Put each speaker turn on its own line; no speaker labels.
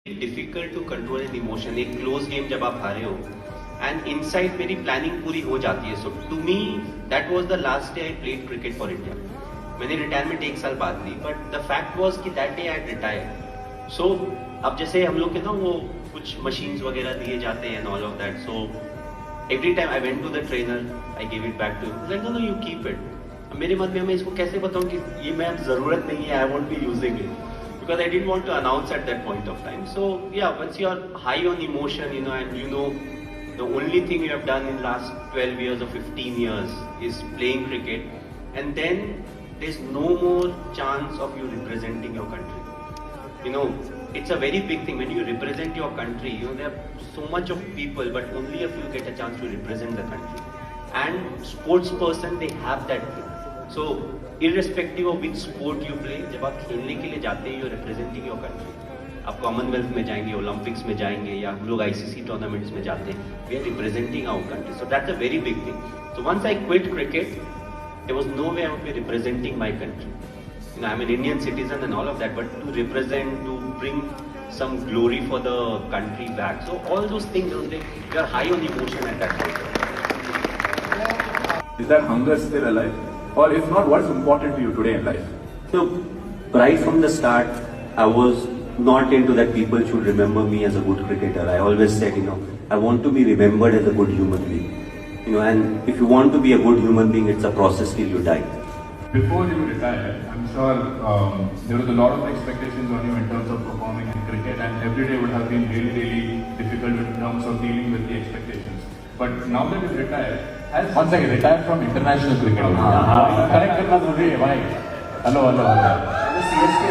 Difficult to control an emotion. एक close game जब आप हारे हो एंड इनसाइड मेरी प्लानिंग पूरी हो जाती है. So to me that was the last day I played cricket for India. मैंने रिटायरमेंट एक साल बाद ली, बट द फैक्ट वाज कि that day I retire. So अब जैसे हम लोग के ना वो कुछ मशीन्स वगैरह दिए जाते हैं and all of that. So every time I went to the trainer, I give it back to like no you keep it. मेरे मन में मैं इसको कैसे बताऊं कि ये मैं अब जरूरत नहीं है, I won't be using it, because I didn't want to announce at that point of time. So yeah, once you are high on emotion, and the only thing you have done in last 12 years or 15 years is playing cricket, and then there's no more chance of you representing your country. It's a very big thing when you represent your country. There are so much of people, but only a few get a chance to represent the country. And sports person, they have that thing. So irrespective of which sport you play, जब आप खेलने के लिए जाते हैं, you're representing your country. आप Commonwealth में जाएंगे, ओलंपिक्स में जाएंगे, या हम लोग ICC टूर्नामेंट्स में जाते हैं, we are representing our country. So that's a very big thing. So once I quit cricket, there was no way I would be representing my country. I'm an Indian citizen and all of that, but to represent, to bring some glory for the country back. So all those things, you're high on emotion at that point.
Is that hunger still alive? Or if not, what's important to you today in life?
So, right from the start, I was not into that people should remember me as a good cricketer. I always said, I want to be remembered as a good human being. And if you want to be a good human being, it's a process till you die.
Before you retired, I'm sure there was a lot of expectations on you in terms of performing in cricket, and every day would have been really, really difficult in terms of dealing with the expectations. But now that you've retired,
One second, retired from international cricket. Correct करना जरूरी है भाई. Hello.
CSK